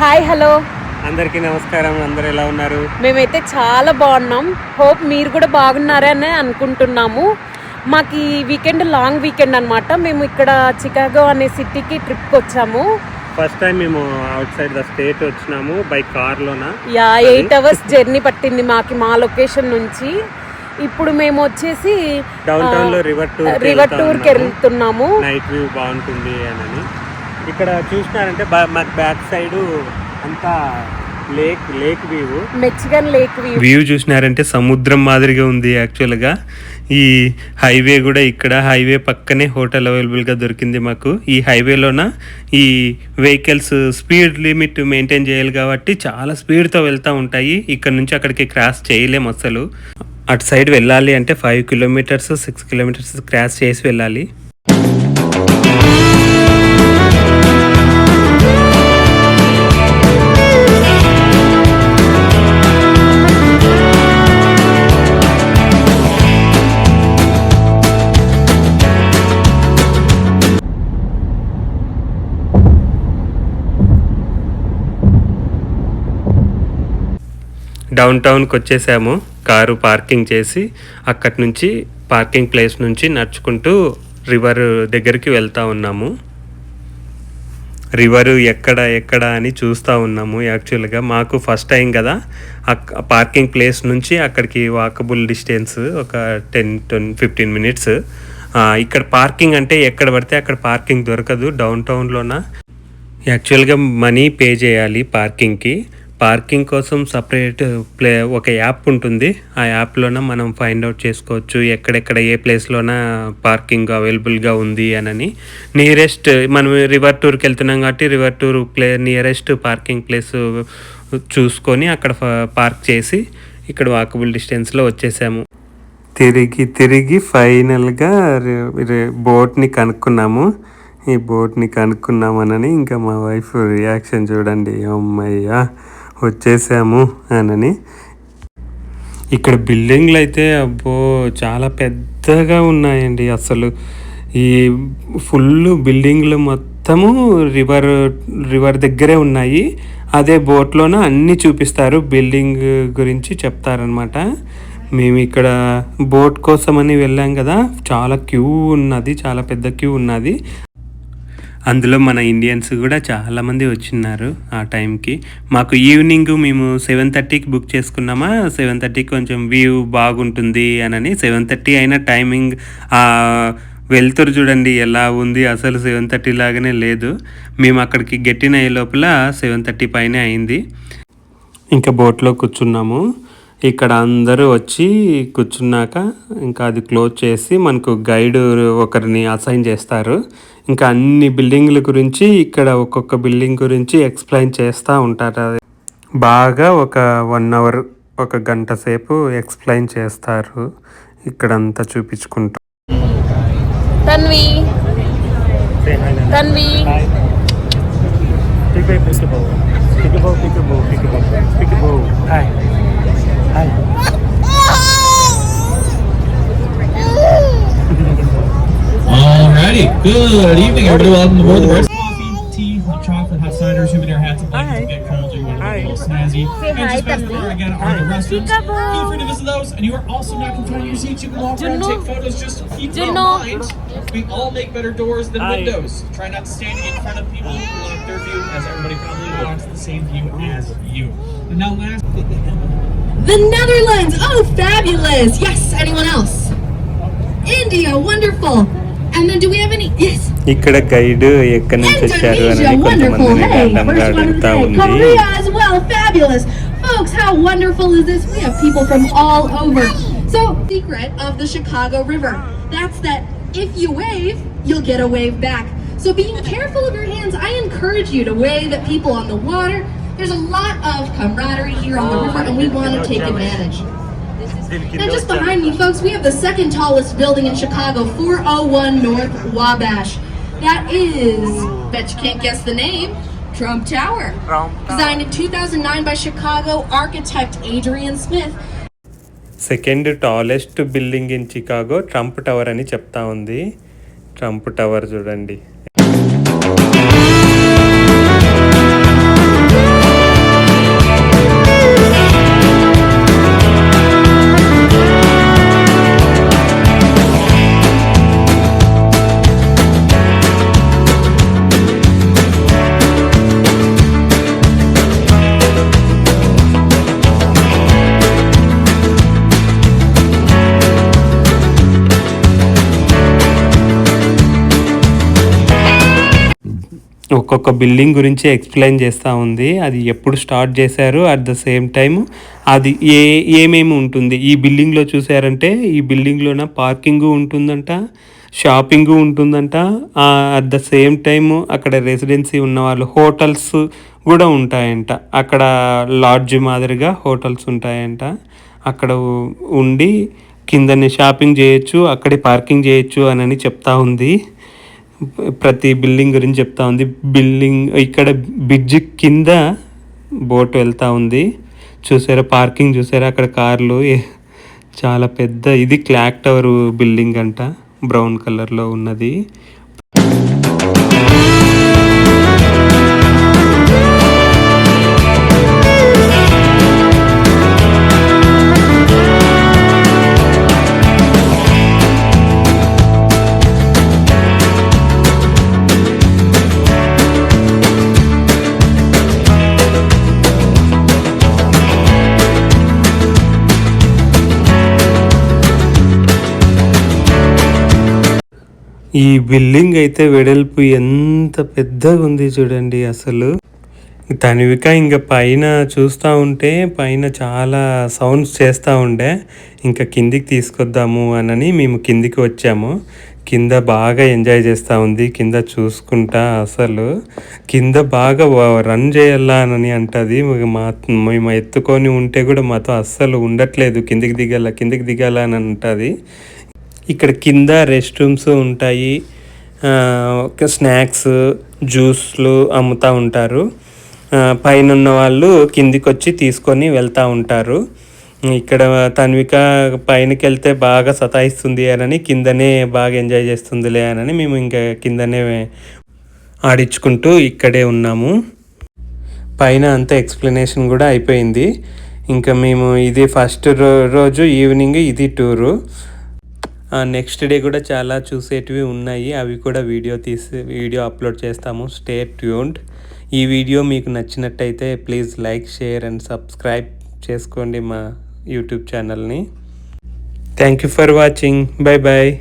Hi hello అందరికీ నమస్కారం. అందరూ ఎలా ఉన్నారు? మేమైతే చాలా బాగున్నాం. హోప్ మీరు కూడా బాగున్నారని అనుకుంటున్నాము. మాకు ఈ వీకెండ్ లాంగ్ వీకెండ్ అనమాట. మేము ఇక్కడ చికాగో అనే సిటీకి ట్రిప్కి వచ్చాము. ఫస్ట్ టైం మేము అవుట్ సైడ్ ద స్టేట్ వచ్చినాము బై కార్లోనా. 8 hours జర్నీ పట్టింది మాకు మా లొకేషన్ నుంచి. ఇప్పుడు మేము వచ్చేసి డౌన్ టౌన్ లో రివర్ టూర్కి వెళ్తున్నాము. నైట్ వ్యూ బాగుంటుంది అని. ఇక్కడ చూసినారంటే మాకు బ్యాక్ సైడ్ అంతా lake view, Mexican lake view చూసినారంటే సముద్రం మాదిరిగా ఉంది. యాక్చువల్గా ఈ హైవే కూడా ఇక్కడ హైవే పక్కనే హోటల్ అవైలబుల్గా దొరికింది మాకు. ఈ హైవేలోన ఈ వెహికల్స్ స్పీడ్ లిమిట్ మెయింటైన్ చేయాలి కాబట్టి చాలా స్పీడ్తో వెళ్తూ ఉంటాయి. ఇక్కడ నుంచి అక్కడికి క్రాస్ చేయలేము అసలు. అటు సైడ్ వెళ్ళాలి అంటే 5 kilometers 6 kilometers క్రాస్ చేసి వెళ్ళాలి. డౌన్ టౌన్కి వచ్చేసాము. కారు పార్కింగ్ చేసి అక్కడి నుంచి పార్కింగ్ ప్లేస్ నుంచి నడుచుకుంటూ రివర్ దగ్గరికి వెళ్తూ ఉన్నాము. రివరు ఎక్కడ అని చూస్తూ ఉన్నాము. యాక్చువల్గా మాకు ఫస్ట్ టైం కదా, పార్కింగ్ ప్లేస్ నుంచి అక్కడికి వాకబుల్ డిస్టెన్స్ ఒక 10-15 minutes. ఇక్కడ పార్కింగ్ అంటే ఎక్కడ పడితే అక్కడ పార్కింగ్ దొరకదు డౌన్ టౌన్లోన. యాక్చువల్గా మనీ పే చేయాలి పార్కింగ్కి. పార్కింగ్ కోసం సపరేట్ ఒక యాప్ ఉంటుంది. ఆ యాప్లోన మనం ఫైండ్ అవుట్ చేసుకోవచ్చు ఎక్కడెక్కడ ఏ ప్లేస్లోన పార్కింగ్ అవైలబుల్గా ఉంది అని. నియరెస్ట్ మనం రివర్ టూర్కి వెళ్తున్నాం కాబట్టి river tour nearest parking place చూసుకొని అక్కడ పార్క్ చేసి ఇక్కడ వాకబుల్ డిస్టెన్స్లో వచ్చేసాము. తిరిగి ఫైనల్గా బోట్ని కనుక్కున్నాము. ఈ బోట్ని కనుక్కున్నామనని ఇంకా మా వైఫ్ రియాక్షన్ చూడండి, అమ్మయ్యా వచ్చేసాము అని. ఇక్కడ బిల్డింగ్లు అయితే అబ్బో చాలా పెద్దగా ఉన్నాయండి. అసలు ఈ ఫుల్ బిల్డింగ్లు మొత్తము రివర్ దగ్గరే ఉన్నాయి. అదే బోట్లోన అన్నీ చూపిస్తారు, బిల్డింగ్ గురించి చెప్తారనమాట. మేము ఇక్కడ బోట్ కోసమని వెళ్ళాం కదా, చాలా క్యూ ఉన్నది, చాలా పెద్ద క్యూ ఉన్నది. అందులో మన ఇండియన్స్ కూడా చాలామంది వచ్చిన్నారు ఆ టైంకి. మాకు ఈవినింగ్ మేము 7:30కి బుక్ చేసుకున్నామా. 7:30కి కొంచెం వ్యూ బాగుంటుంది అని 7:30 అయినా టైమింగ్ వెళ్తురు చూడండి ఎలా ఉంది. అసలు 7:30 లాగానే లేదు. మేము అక్కడికి గెట్టిన అయ్యే లోపల 7:30 పైనే అయింది. ఇంకా బోట్లో కూర్చున్నాము. ఇక్కడ అందరూ వచ్చి కూర్చున్నాక ఇంకా అది క్లోజ్ చేసి మనకు గైడ్ ఒకరిని అసైన్ చేస్తారు. ఇంకా అన్ని బిల్డింగ్ల గురించి ఇక్కడ ఒక్కొక్క బిల్డింగ్ గురించి ఎక్స్ప్లెయిన్ చేస్తూ ఉంటారు. బాగా ఒక 1 hour, 1 గంట సేపు ఎక్స్ప్లెయిన్ చేస్తారు ఇక్కడంతా చూపించుకుంటూ. Tanvi Alrighty, good evening everybody, welcome to board the bus. Coffee, tea, hot chocolate, hot cider, souvenir your hats and blankets get cold, you want to get a little snazzy. And just past the bar again are the restrooms. Feel free to visit those, and you are also not confined to your seats. You can walk around, take photos, just keep in mind, we all make better doors than windows. Try not to stand in front of people who block their view, as everybody probably wants the same view as you. And now last... The Netherlands! Oh, fabulous! Yes, anyone else? India, wonderful! And then do we have any? Yes. ఇక్కడ guide ఎక్కడి నుంచి వచ్చారు అని కొంతమందిని ర్యాండమ్గా అడుగుతా ఉంది. Korea as well, fabulous. Folks, how wonderful is this? We have people from all over. So, secret of the Chicago River. That's that if you wave, you'll get a wave back. So being careful of your hands, I encourage you to wave at people on the water. There's a lot of camaraderie here on the river and we want to take advantage. And just behind me, folks, we have the second tallest building in Chicago, 401 North Wabash. That is, bet you can't guess the name, Trump Tower. Designed in 2009 by Chicago architect Adrian Smith. Second tallest building in Chicago Trump tower అని చెప్తా ఉంది. Trump tower చూడండి. ఒక్కొక్క building గురించి explain చేస్తూ ఉంది. అది ఎప్పుడు స్టార్ట్ చేశారు, అట్ ద సేమ్ టైం అది ఏమేమి ఉంటుంది. ఈ బిల్డింగ్లో చూసారంటే ఈ బిల్డింగ్లోన పార్కింగు ఉంటుందంట, షాపింగు ఉంటుందంట. అట్ ద సేమ్ టైం అక్కడ రెసిడెన్సీ ఉన్న వాళ్ళు హోటల్స్ కూడా ఉంటాయంట. అక్కడ లాడ్జ్ మాదిరిగా హోటల్స్ ఉంటాయంట. అక్కడ ఉండి కిందనే షాపింగ్ చేయొచ్చు, అక్కడే పార్కింగ్ చేయొచ్చు అని చెప్తా ఉంది. ప్రతి బిల్డింగ్ గురించి చెప్తా ఉంది. బిల్డింగ్ ఇక్కడ బ్రిడ్జ్ కింద బోట్ వెళ్తూ ఉంది. చూసారా పార్కింగ్, చూసారా అక్కడ కార్లు. చాలా పెద్ద ఇది క్లాక్ టవర్ బిల్డింగ్ అంట, బ్రౌన్ కలర్లో ఉన్నది. ఈ బిల్డింగ్ అయితే వెడల్పు ఎంత పెద్దగా ఉంది చూడండి. అసలు తనివిక ఇంకా పైన చూస్తూ ఉంటే పైన చాలా సౌండ్స్ చేస్తూ ఉండే. ఇంకా కిందికి తీసుకొద్దాము అని మేము కిందికి వచ్చాము. కింద బాగా ఎంజాయ్ చేస్తూ ఉంది. కింద చూసుకుంటా అసలు కింద బాగా రన్ చేయాలా అని అంటుంది. మేము ఎత్తుకొని ఉంటే కూడా మాతో అస్సలు ఉండట్లేదు. కిందికి దిగాల అని అంటుంది. ఇక్కడ కింద రెస్ట్ రూమ్స్ ఉంటాయి, స్నాక్స్ జ్యూస్లు అమ్ముతూ ఉంటారు. పైన ఉన్న వాళ్ళు కిందికి వచ్చి తీసుకొని వెళ్తూ ఉంటారు. ఇక్కడ తన్విక పైనకి వెళ్తే బాగా సతాయిస్తుంది అని కిందనే బాగా ఎంజాయ్ చేస్తుందిలే అని మేము ఇంకా కిందనే ఆడించుకుంటూ ఇక్కడే ఉన్నాము. పైన అంతా ఎక్స్ప్లెనేషన్ కూడా అయిపోయింది. ఇంకా మేము ఇది ఫస్ట్ రోజు ఈవినింగ్ ఇది టూరు. నెక్స్ట్ డే కూడా చాలా చూసేటివి ఉన్నాయి. అవి కూడా వీడియో అప్లోడ్ చేస్తాము. Stay tuned. ఈ వీడియో మీకు నచ్చినట్టయితే please like, share and subscribe చేసుకోండి మా యూట్యూబ్ ఛానల్ని. Thank you for watching. Bye bye.